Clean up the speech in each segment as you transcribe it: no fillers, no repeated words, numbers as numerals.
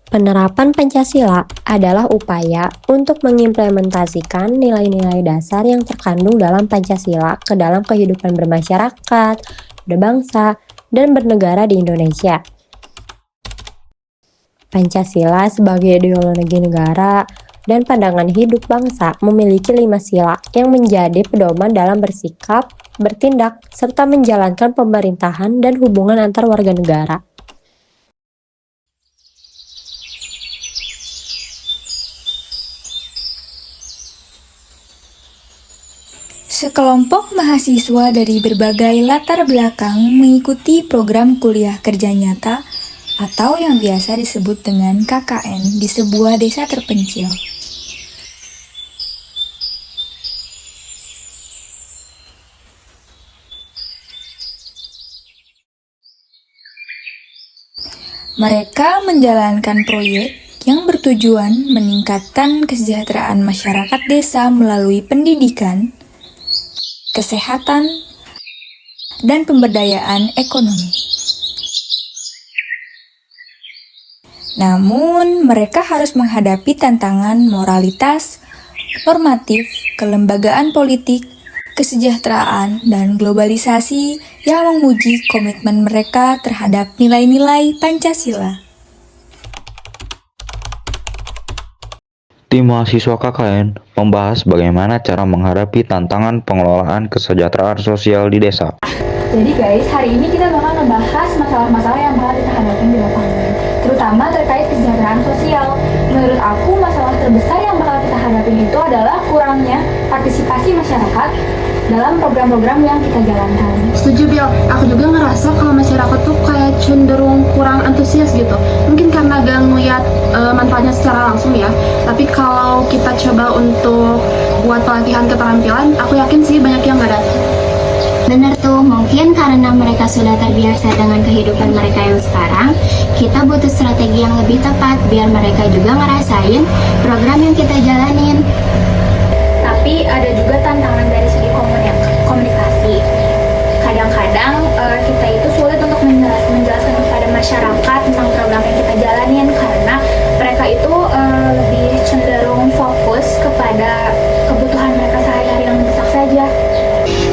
Penerapan Pancasila adalah upaya untuk mengimplementasikan nilai-nilai dasar yang terkandung dalam Pancasila ke dalam kehidupan bermasyarakat, berbangsa, dan bernegara di Indonesia. Pancasila sebagai ideologi negara dan pandangan hidup bangsa memiliki 5 sila yang menjadi pedoman dalam bersikap, bertindak, serta menjalankan pemerintahan dan hubungan antar warga negara. Sekelompok mahasiswa dari berbagai latar belakang mengikuti program kuliah kerja nyata atau yang biasa disebut dengan KKN di sebuah desa terpencil. Mereka menjalankan proyek yang bertujuan meningkatkan kesejahteraan masyarakat desa melalui pendidikan, kesehatan, dan pemberdayaan ekonomi. Namun, mereka harus menghadapi tantangan moralitas, normatif, kelembagaan politik, kesejahteraan, dan globalisasi yang menguji komitmen mereka terhadap nilai-nilai Pancasila. Tim mahasiswa KKN membahas bagaimana cara menghadapi tantangan pengelolaan kesejahteraan sosial di desa. Jadi guys, hari ini kita bakal ngebahas masalah-masalah yang bakal kita hadapi di lapangan, terutama terkait kesejahteraan sosial. Menurut aku, masalah terbesar yang bakal kita hadapi itu adalah kurangnya partisipasi masyarakat dalam program-program yang kita jalankan. Setuju, Bil. Aku juga ngerasa kalau masyarakat tuh kayak cenderung kurang antusias gitu. Mungkin karena gak ngeliat manfaatnya secara langsung ya. Tapi kalau kita coba untuk buat pelatihan keterampilan, aku yakin sih banyak yang gak datang. Bener tuh, mungkin karena mereka sudah terbiasa dengan kehidupan mereka yang sekarang, kita butuh strategi yang lebih tepat biar mereka juga ngerasain program yang kita jalanin. Tapi ada juga tantangan dari segi komunikasi. Kadang-kadang kita itu sulit untuk menjelaskan kepada masyarakat tentang program yang kita jalanin karena mereka itu lebih cenderung fokus kepada kebutuhan mereka sehari-hari yang mendesak saja.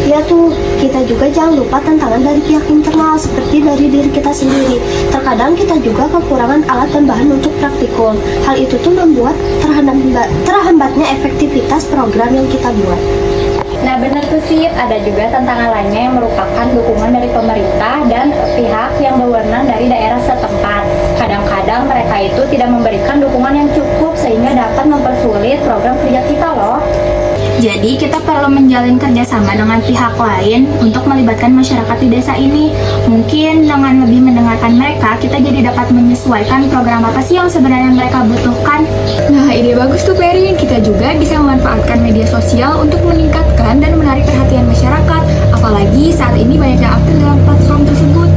Ya tuh, kita juga jangan lupa tantangan dari pihak internal seperti dari diri kita sendiri. Terkadang kita juga kekurangan alat dan bahan untuk praktikul. Hal itu tuh membuat terhambatnya efektivitas program yang kita buat. Nah benar tuh sih, ada juga tantangan lainnya yang merupakan dukungan dari pemerintah dan pihak yang berwenang dari daerah setempat. Kadang-kadang mereka itu tidak memberikan dukungan yang cukup sehingga dapat mempersulit program kerja kita loh. Jadi kita perlu menjalin kerjasama dengan pihak lain untuk melibatkan masyarakat di desa ini. Mungkin dengan lebih mendengarkan mereka, kita jadi dapat menyesuaikan program apa sih yang sebenarnya mereka butuhkan. Nah, ide bagus tuh Peri. Kita juga bisa memanfaatkan media sosial untuk meningkatkan dan menarik perhatian masyarakat. Apalagi saat ini banyak yang aktif dalam platform tersebut.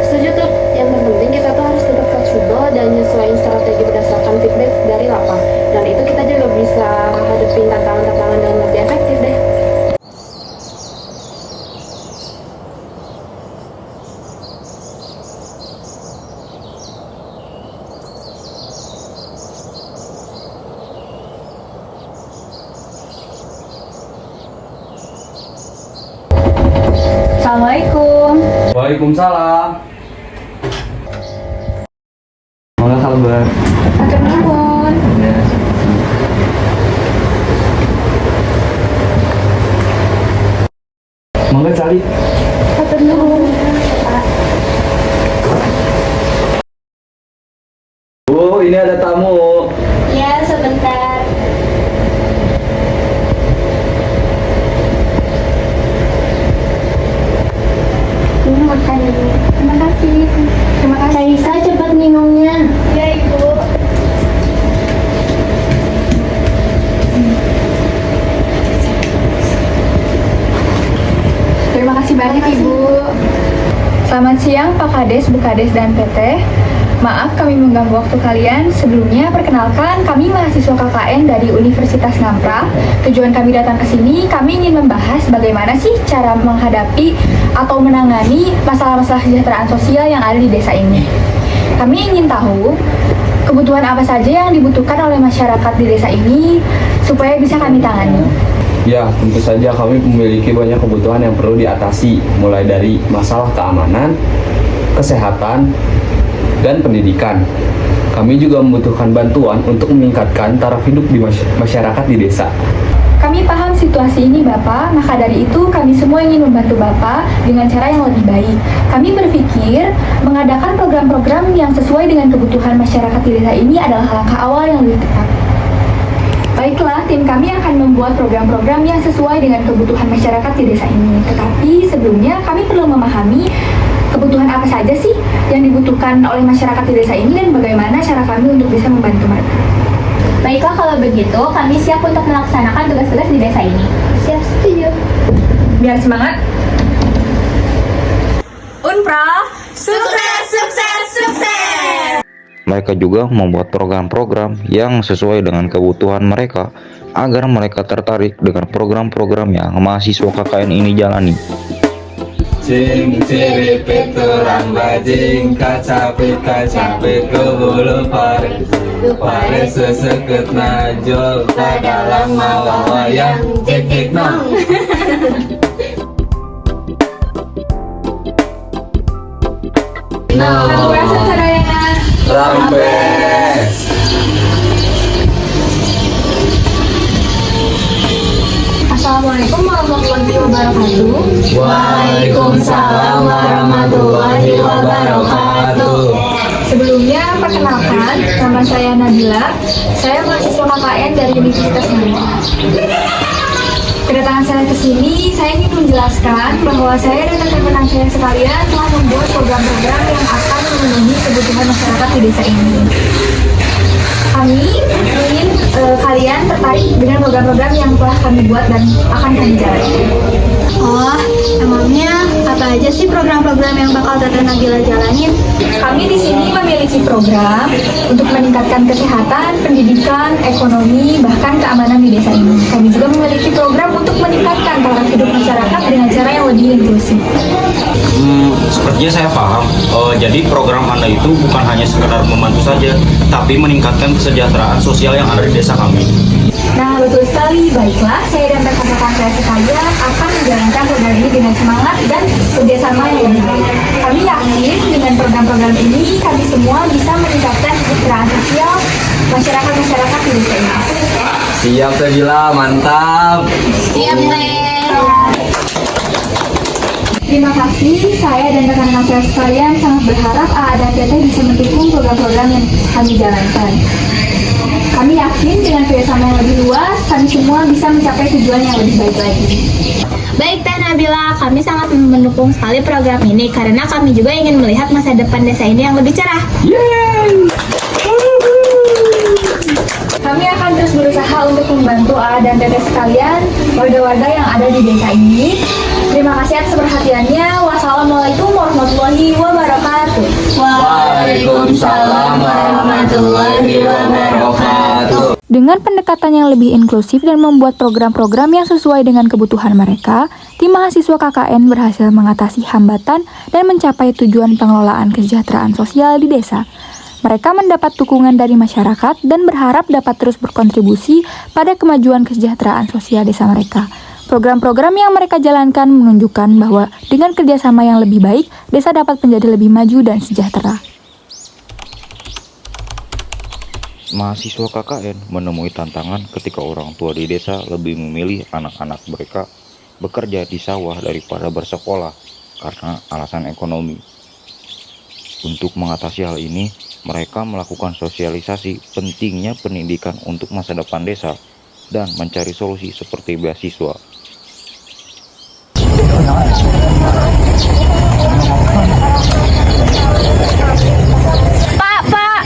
Setuju tuh, yang penting kita tuh harus tetap fleksibel dan nyesuaiin strategi berdasarkan feedback dari lapang. Dan itu kita juga bisa hadapin tantangan-tantangan dengan lebih efektif deh. Assalamualaikum. Waalaikumsalam. Mangga kabar. Hatur nuhun. Mangga cari. Hatur nuhun. Bu, ini ada tamu. Ya, sebentar. Ini makan dulu. Terima kasih. Terima kasih. Raisa, cepat minumnya. Ya Ibu. Terima kasih banyak Ibu. Selamat siang Pak Kades, Bu Kades, dan PT. Maaf kami mengganggu waktu kalian. Sebelumnya perkenalkan, kami mahasiswa KKN dari Universitas Ngamra. Tujuan kami datang ke sini, kami ingin membahas bagaimana sih cara menghadapi atau menangani masalah-masalah kesejahteraan sosial yang ada di desa ini. Kami ingin tahu kebutuhan Kebutuhan apa saja yang dibutuhkan oleh masyarakat di desa ini supaya bisa kami tangani? Ya, tentu saja kami memiliki banyak kebutuhan yang perlu diatasi, mulai dari masalah keamanan, kesehatan, dan pendidikan. Kami juga membutuhkan bantuan untuk meningkatkan taraf hidup di masyarakat di desa. Kami paham situasi ini Bapak, maka dari itu kami semua ingin membantu Bapak dengan cara yang lebih baik. Kami berpikir mengadakan program-program yang sesuai dengan kebutuhan masyarakat di desa ini adalah langkah awal yang lebih tepat. Baiklah, tim kami akan membuat program-program yang sesuai dengan kebutuhan masyarakat di desa ini. Tetapi sebelumnya kami perlu memahami kebutuhan apa saja sih yang dibutuhkan oleh masyarakat di desa ini dan bagaimana cara kami untuk bisa membantu mereka. Baiklah, kalau begitu kami siap untuk melaksanakan tugas-tugas di desa ini. Siap, setuju. Biar semangat. Unpra, sukses, sukses, sukses! Mereka juga membuat program-program yang sesuai dengan kebutuhan mereka agar mereka tertarik dengan program-program yang mahasiswa KKN ini jalani. Cing ciripit turang bajing, kacapit ke bulu paris, paris seseket najol, kadalang mawa wayang, cik nong. Sampurasun sadayana. Rampes. Assalamualaikum warahmatullahi wabarakatuh. Waalaikumsalam warahmatullahi wabarakatuh. Sebelumnya, perkenalkan, nama saya Nabila. Saya mahasiswa KKN dari Universitas Nangka. Kedatangan saya ke sini, saya ingin menjelaskan bahwa saya dan teman-teman saya sekalian telah membuat program-program yang akan memenuhi kebutuhan masyarakat di desa ini. Kami ingin kalian tertarik dengan program-program yang telah kami buat dan akan kami jalankan. Oh, emangnya apa aja sih program-program yang bakal Tete Nabila jalanin? Kami di sini memiliki program untuk meningkatkan kesehatan, pendidikan, ekonomi, bahkan keamanan di desa ini. Kami juga memiliki program untuk meningkatkan taraf hidup masyarakat dengan cara yang lebih inklusif. Sepertinya saya paham. Jadi program Anda itu bukan hanya sekedar membantu saja, tapi meningkatkan kesejahteraan sosial yang ada di desa kami. Nah, betul sekali. Baiklah, saya dan rekan-rekan saya sekalian akan menjalankan program ini dengan semangat dan kerjasama yang lebih baik. Kami yakin dengan program-program ini, kami semua bisa meningkatkan kesejahteraan sosial masyarakat-masyarakat di desa ini. Siap Nabila, mantap. Siap, Teh. Terima kasih, saya dan rekan-rekan saya sekalian sangat berharap AA dan TT bisa mendukung program-program yang kami jalankan. Kami yakin dengan kerjasama yang lebih luas, kami semua bisa mencapai tujuan yang lebih baik lagi. Baik Teh Nabila, kami sangat mendukung sekali program ini karena kami juga ingin melihat masa depan desa ini yang lebih cerah. Kami akan terus berusaha untuk membantu AA dan TT sekalian, warga-warga yang ada di desa ini. Terima kasih atas perhatiannya. Wassalamualaikum warahmatullahi wabarakatuh. Waalaikumsalam warahmatullahi wabarakatuh. Dengan pendekatan yang lebih inklusif dan membuat program-program yang sesuai dengan kebutuhan mereka, tim mahasiswa KKN berhasil mengatasi hambatan dan mencapai tujuan pengelolaan kesejahteraan sosial di desa. Mereka mendapat dukungan dari masyarakat dan berharap dapat terus berkontribusi pada kemajuan kesejahteraan sosial desa mereka. Program-program yang mereka jalankan menunjukkan bahwa dengan kerjasama yang lebih baik, desa dapat menjadi lebih maju dan sejahtera. Mahasiswa KKN menemui tantangan ketika orang tua di desa lebih memilih anak-anak mereka bekerja di sawah daripada bersekolah karena alasan ekonomi. Untuk mengatasi hal ini, mereka melakukan sosialisasi pentingnya pendidikan untuk masa depan desa dan mencari solusi seperti beasiswa. Pak!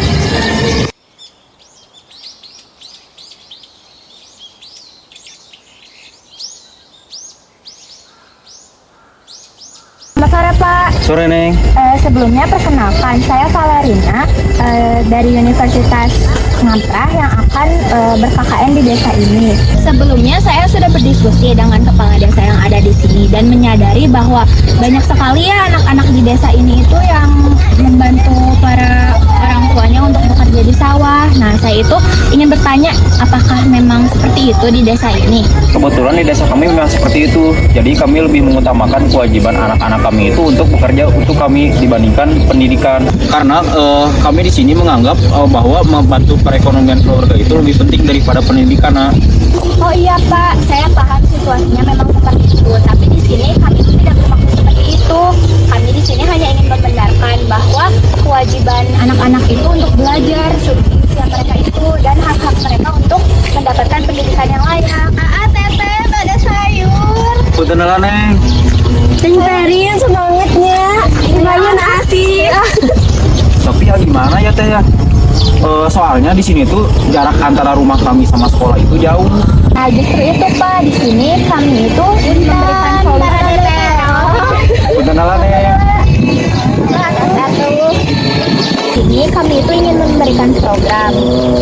Selamat sore Pak. Sore Neng. Sebelumnya perkenalkan, saya Valerina dari Universitas Ngamprah yang akan ber-KKN di desa ini. Sebelumnya saya sudah berdiskusi dengan kepala desa yang ada di sini dan menyadari bahwa banyak sekali ya anak-anak di desa ini itu yang membantu para orang tuanya untuk bekerja di sawah. itu ingin bertanya, apakah memang seperti itu di desa ini? Kebetulan di desa kami memang seperti itu. Jadi kami lebih mengutamakan kewajiban anak-anak kami itu untuk bekerja untuk kami dibandingkan pendidikan. Karena kami di sini menganggap bahwa membantu perekonomian keluarga itu lebih penting daripada pendidikan. Oh iya Pak, saya paham situasinya memang seperti itu. Tapi di sini kami tidak bermaksud seperti itu. Kami di sini hanya ingin membenarkan bahwa kewajiban anak-anak itu untuk belajar sesuai usia mereka itu dan hak-hak mereka untuk mendapatkan pendidikan yang layak. Teteh, ada sayur. Betul Neng. Teng Perin semangatnya. Lumayan asik. Tapi ya gimana ya Teh ya? Soalnya di sini tuh jarak antara rumah kami sama sekolah itu jauh. Nah justru itu Pak, di sini kami itu memberikan solusi. Betul Neng. Ini kami itu ingin memberikan program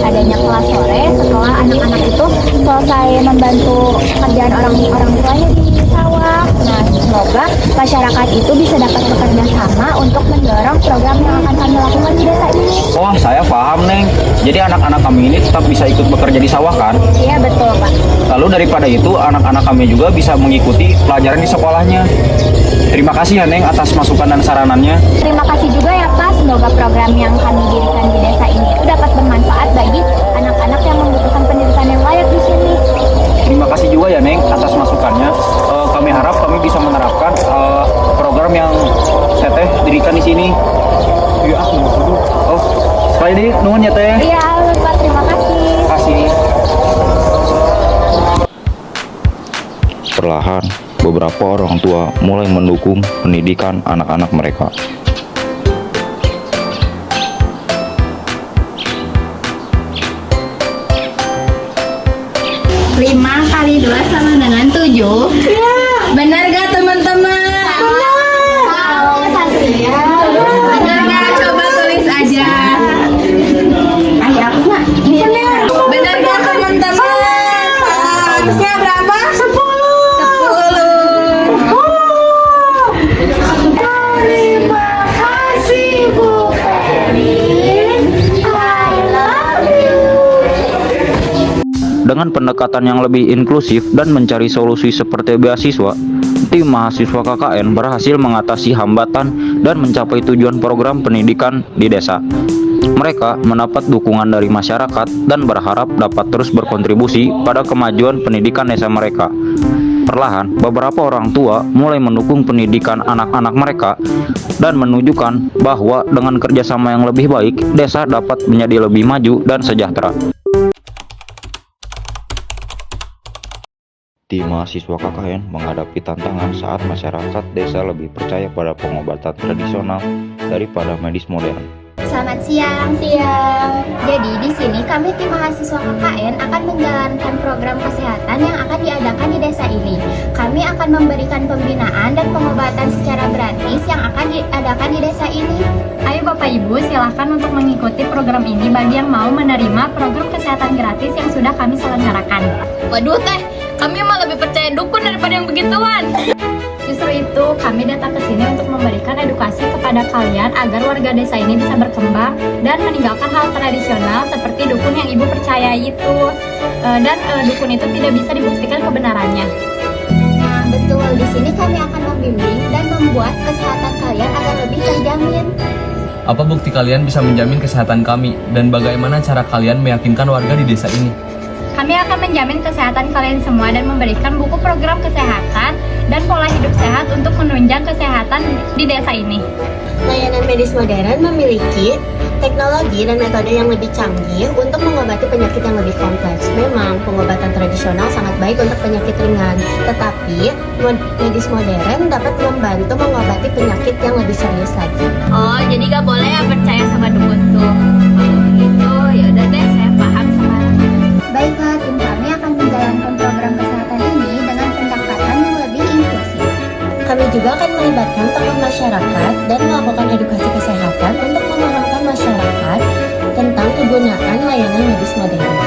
adanya kelas sore setelah anak-anak itu selesai membantu pekerjaan orang tuanya di sawah. Nah, semoga masyarakat itu bisa dapat bekerja sama untuk mendorong program yang akan kami lakukan di desa ini. Oh, saya paham Neng. Jadi anak-anak kami ini tetap bisa ikut bekerja di sawah kan? Iya betul Pak. Lalu daripada itu anak-anak kami juga bisa mengikuti pelajaran di sekolahnya. Terima kasih ya Neng atas masukan dan saranannya. Terima kasih juga ya Pak. Semoga program yang kami dirikan di desa ini itu dapat bermanfaat bagi anak-anak yang membutuhkan pendidikan yang layak di sini. Terima kasih juga ya Neng atas masukannya. Kami harap kami bisa menerapkan program yang Teteh dirikan di sini. Ya, oh, sekali lagi nuhun ya Teh. Iya Pak, terima kasih. Terima kasih. Perlahan, beberapa orang tua mulai mendukung pendidikan anak-anak mereka. 5 kali 2 sama dengan 7. Iya. Benar gak teman-teman? Benar. Benar gak? Coba tulis aja. Ayo aku mah. Benar gak teman-teman? Harusnya berapa? 10. Terima kasih Bu Perin. I love you. Dengan pendekatan yang lebih inklusif dan mencari solusi seperti beasiswa, tim mahasiswa KKN berhasil mengatasi hambatan dan mencapai tujuan program pendidikan di desa. Mereka mendapat dukungan dari masyarakat dan berharap dapat terus berkontribusi pada kemajuan pendidikan desa mereka. Perlahan, beberapa orang tua mulai mendukung pendidikan anak-anak mereka dan menunjukkan bahwa dengan kerjasama yang lebih baik, desa dapat menjadi lebih maju dan sejahtera. Tim mahasiswa KKN menghadapi tantangan saat masyarakat desa lebih percaya pada pengobatan tradisional daripada medis modern. Selamat siang. Jadi di sini kami tim mahasiswa KKN akan menjalankan program kesehatan yang akan diadakan di desa ini. Kami akan memberikan pembinaan dan pengobatan secara gratis yang akan diadakan di desa ini. Ayo Bapak Ibu, silakan untuk mengikuti program ini bagi yang mau menerima program kesehatan gratis yang sudah kami selenggarakan. Waduh Teh, kami mah lebih percaya dukun daripada yang begituan. Justru itu, kami datang ke sini untuk memberikan edukasi kepada kalian agar warga desa ini bisa berkembang dan meninggalkan hal tradisional seperti dukun yang Ibu percayai itu. Dan dukun itu tidak bisa dibuktikan kebenarannya. Nah, betul. Di sini kami akan membimbing dan membuat kesehatan kalian agar lebih terjamin. Apa bukti kalian bisa menjamin kesehatan kami? Dan bagaimana cara kalian meyakinkan warga di desa ini? Kami akan menjamin kesehatan kalian semua dan memberikan buku program kesehatan dan pola hidup sehat untuk menunjang kesehatan di desa ini. Layanan medis modern memiliki teknologi dan metode yang lebih canggih untuk mengobati penyakit yang lebih kompleks. Memang pengobatan tradisional sangat baik untuk penyakit ringan, tetapi medis modern dapat membantu mengobati penyakit yang lebih serius lagi. Oh, jadi gak boleh ya percaya sama dukun tuh. Kalau begitu, yaudah deh, saya paham sekarang. Baiklah, tim kami akan menjalankan program kesehatan ini dengan pendekatan yang lebih inklusif. Kami juga akan melibatkan tokoh masyarakat dan melakukan edukasi kesehatan untuk memahamkan masyarakat tentang kegunaan layanan medis modern.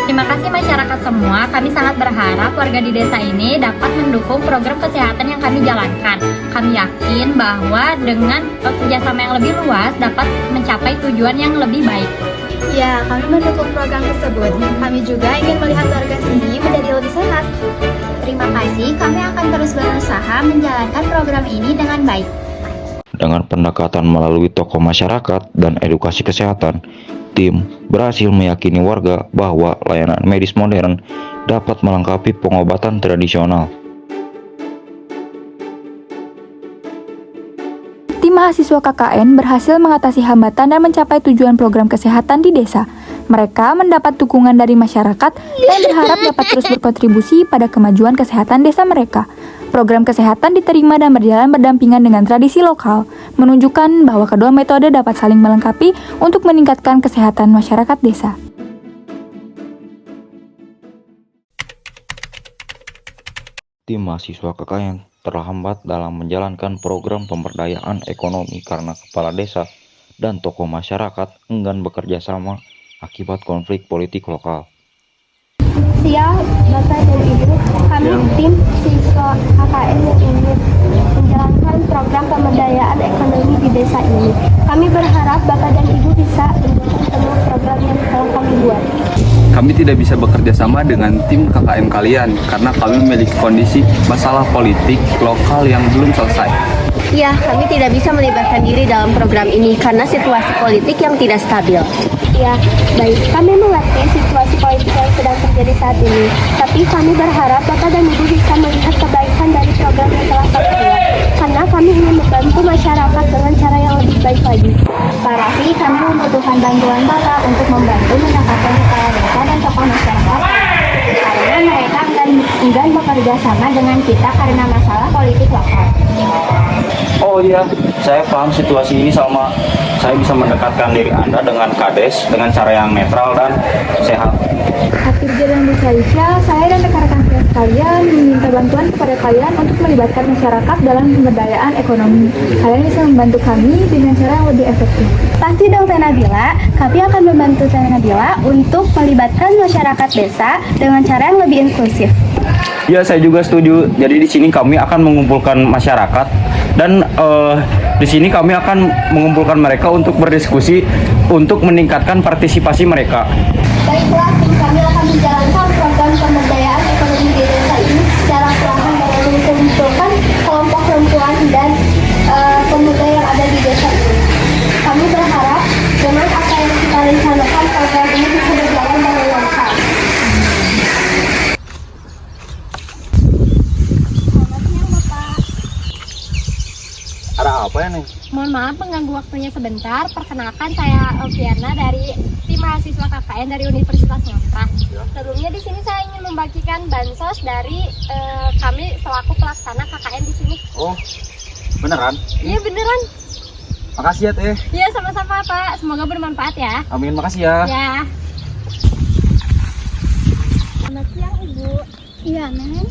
Terima kasih masyarakat semua, kami sangat berharap warga di desa ini dapat mendukung program kesehatan yang kami jalankan. Kami yakin bahwa dengan kerjasama yang lebih luas dapat mencapai tujuan yang lebih baik. Ya, kami mendukung program tersebut. Kami juga ingin melihat warga sini menjadi lebih sehat. Terima kasih, kami akan terus berusaha menjalankan program ini dengan baik. Dengan pendekatan melalui tokoh masyarakat dan edukasi kesehatan, tim berhasil meyakini warga bahwa layanan medis modern dapat melengkapi pengobatan tradisional. Tim mahasiswa KKN berhasil mengatasi hambatan dan mencapai tujuan program kesehatan di desa. Mereka mendapat dukungan dari masyarakat dan berharap dapat terus berkontribusi pada kemajuan kesehatan desa mereka. Program kesehatan diterima dan berjalan berdampingan dengan tradisi lokal, menunjukkan bahwa kedua metode dapat saling melengkapi untuk meningkatkan kesehatan masyarakat desa. Tim mahasiswa KKN terhambat dalam menjalankan program pemberdayaan ekonomi karena kepala desa dan tokoh masyarakat enggan bekerja sama akibat konflik politik lokal. Siang, Bapak dan Ibu, kami tim siswa KKN yang ingin menjalankan program pemberdayaan ekonomi di desa ini. Kami berharap Bapak dan Ibu bisa mendukung semua program yang telah kami buat. Kami tidak bisa bekerja sama dengan tim KKN kalian karena kami memiliki kondisi masalah politik lokal yang belum selesai. Ya, kami tidak bisa melibatkan diri dalam program ini karena situasi politik yang tidak stabil. Ya, baik. Kami mengerti situasi politik yang sedang terjadi saat ini. Tapi kami berharap Bapak dan Ibu bisa melihat kebaikan dari program yang telah kami buat. Karena kami ingin membantu masyarakat dengan cara yang lebih baik lagi. Pak Raffi, kami membutuhkan bantuan Bapak untuk membantu mendapatkan kepala desa dan tokoh masyarakat. Karena mereka enggan bekerja sama dengan kita karena masalah politik lokal. Oh iya, saya paham situasi ini sama saya bisa mendekatkan diri Anda dengan Kades dengan cara yang netral dan sehat. Akhir jalan di saya dan rekan-rekan saya sekalian meminta bantuan kepada kalian untuk melibatkan masyarakat dalam pemberdayaan ekonomi. Kalian bisa membantu kami dengan cara yang lebih efektif. Pasti dong Teh Nabila, kami akan membantu Teh Nabila untuk melibatkan masyarakat desa dengan cara yang lebih inklusif. Ya, saya juga setuju. Jadi di sini kami akan mengumpulkan masyarakat dan di sini kami akan mengumpulkan mereka untuk berdiskusi untuk meningkatkan partisipasi mereka. Baiklah, tim kami akan menjalankan program pemberdayaan ekonomi di desa ini secara perlahan dengan mengumpulkan kelompok perempuan dan pemuda yang ada di desa ini. Kami berharap dengan apa yang kita rencanakan program ini bisa berjalan dengan lancar. Ada apa ya, Neng? Mohon maaf mengganggu waktunya sebentar. Perkenalkan, saya Alfiana dari tim mahasiswa KKN dari Universitas Ngantra. Sebelumnya di sini saya ingin membagikan bansos dari kami selaku pelaksana KKN di sini. Oh, beneran? Iya beneran. Makasih ya, Teh. Iya sama-sama Pak. Semoga bermanfaat ya. Amin, makasih ya. Ya. Selamat siang Ibu. Iya Neng.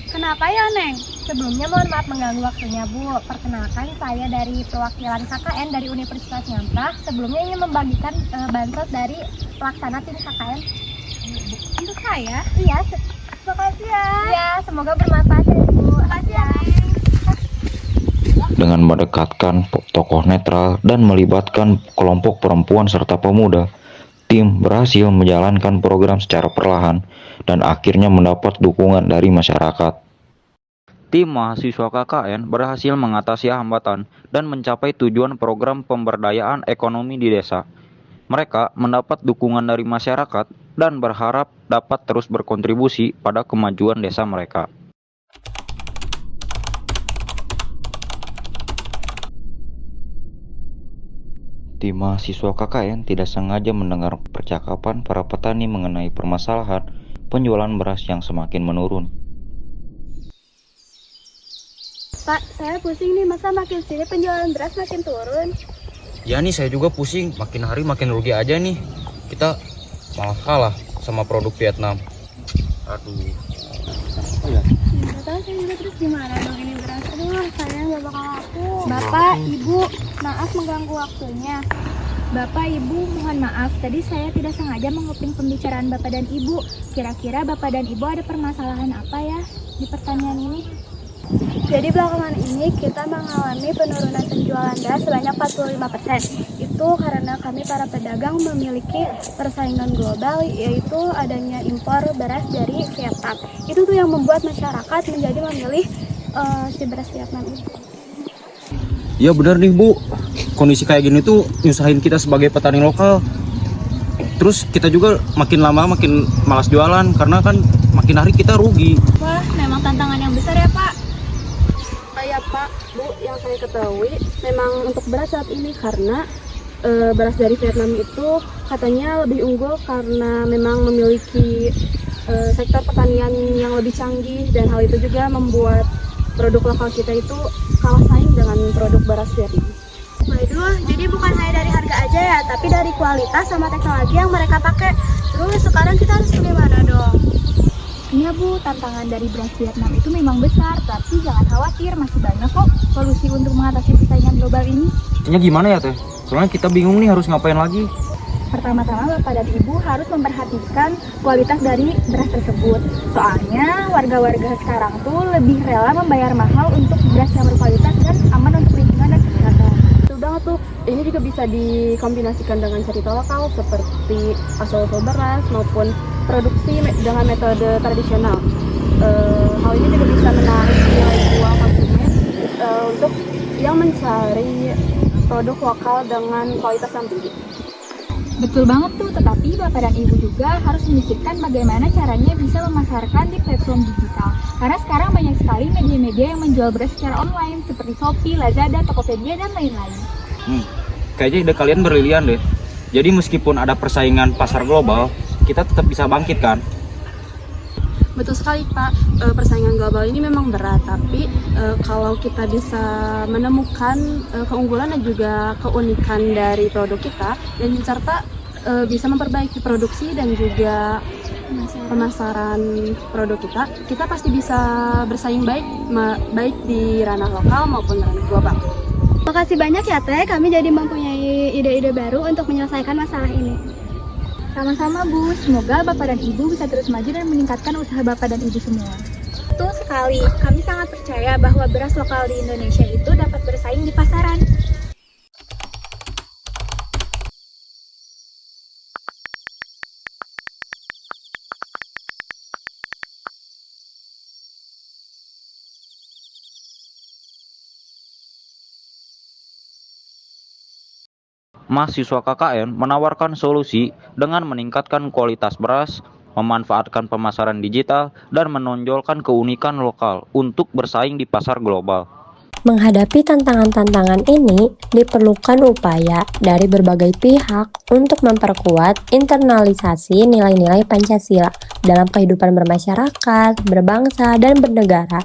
Kenapa ya Neng? Sebelumnya mohon maaf mengganggu waktunya Bu. Perkenalkan saya dari perwakilan KKN dari Universitas Ngantra. Sebelumnya ingin membagikan bansos dari pelaksana tim KKN. Untuk saya? Iya. Makasih ya. Iya, semoga bermanfaat ya Bu. Makasih ya Neng. Dengan mendekatkan tokoh netral dan melibatkan kelompok perempuan serta pemuda, tim berhasil menjalankan program secara perlahan dan akhirnya mendapat dukungan dari masyarakat. Tim mahasiswa KKN berhasil mengatasi hambatan dan mencapai tujuan program pemberdayaan ekonomi di desa. Mereka mendapat dukungan dari masyarakat dan berharap dapat terus berkontribusi pada kemajuan desa mereka. Tim mahasiswa KKN tidak sengaja mendengar percakapan para petani mengenai permasalahan penjualan beras yang semakin menurun. Pak, saya pusing nih, masa makin sini penjualan beras makin turun? Ya nih, saya juga pusing, makin hari makin rugi aja nih. Kita malah kalah sama produk Vietnam. Aduh. Nggak tahu saya juga terus gimana dong ini beras. Aduh, saya nggak bakal laku. Bapak, Ibu, maaf mengganggu waktunya. Bapak, Ibu, mohon maaf. Tadi saya tidak sengaja menguping pembicaraan Bapak dan Ibu. Kira-kira Bapak dan Ibu ada permasalahan apa ya di pertanian ini? Jadi belakangan ini kita mengalami penurunan penjualan beras sebanyak 45%. Itu karena kami para pedagang memiliki persaingan global, yaitu adanya impor beras dari Vietnam. Itu tuh yang membuat masyarakat menjadi memilih si beras Vietnam itu. Ya benar nih Bu, kondisi kayak gini tuh nyusahin kita sebagai petani lokal. Terus kita juga makin lama makin malas jualan karena kan makin hari kita rugi. Wah, memang tantangan yang besar ya Pak. Ya Pak, Bu, yang saya ketahui memang untuk beras saat ini karena beras dari Vietnam itu katanya lebih unggul karena memang memiliki sektor pertanian yang lebih canggih, dan hal itu juga membuat produk lokal kita itu kalah saing dengan produk beras Vietnam. Waduh, jadi bukan hanya dari harga aja ya, tapi dari kualitas sama teknologi yang mereka pakai. Terus sekarang kita harus gimana dong? Iya Bu, tantangan dari beras Vietnam itu memang besar, tapi jangan khawatir, masih banyak kok solusi untuk mengatasi persaingan global ini. Artinya gimana ya Teh? Soalnya kita bingung nih harus ngapain lagi. Pertama-tama Bapak dan Ibu harus memperhatikan kualitas dari beras tersebut. Soalnya warga-warga sekarang tuh lebih rela membayar mahal untuk beras yang berkualitas dan aman untuk lingkungan dan kesehatan. Betul banget tuh, ini juga bisa dikombinasikan dengan cerita lokal seperti asal-usul beras maupun produksi dengan metode tradisional. Hal ini juga bisa menarik nilai jual konsumen untuk yang mencari produk lokal dengan kualitas yang tinggi. Betul banget tuh, tetapi Bapak dan Ibu juga harus memikirkan bagaimana caranya bisa memasarkan di platform digital. Karena sekarang banyak sekali media-media yang menjual beras secara online seperti Shopee, Lazada, Tokopedia, dan lain-lain. Kayaknya ide kalian brilian deh. Jadi meskipun ada persaingan pasar global, kita tetap bisa bangkit kan? Betul sekali Pak, persaingan global ini memang berat, tapi kalau kita bisa menemukan keunggulan dan juga keunikan dari produk kita, dan serta bisa memperbaiki produksi dan juga pemasaran produk kita pasti bisa bersaing baik di ranah lokal maupun ranah global. Makasih banyak ya Teh, kami jadi mempunyai ide-ide baru untuk menyelesaikan masalah ini. Sama-sama Bu, semoga Bapak dan Ibu bisa terus maju dan meningkatkan usaha Bapak dan Ibu semua. Betul sekali, kami sangat percaya bahwa beras lokal di Indonesia itu dapat bersaing di pasaran. Mahasiswa KKN menawarkan solusi dengan meningkatkan kualitas beras, memanfaatkan pemasaran digital, dan menonjolkan keunikan lokal untuk bersaing di pasar global. Menghadapi tantangan-tantangan ini, diperlukan upaya dari berbagai pihak untuk memperkuat internalisasi nilai-nilai Pancasila dalam kehidupan bermasyarakat, berbangsa, dan bernegara.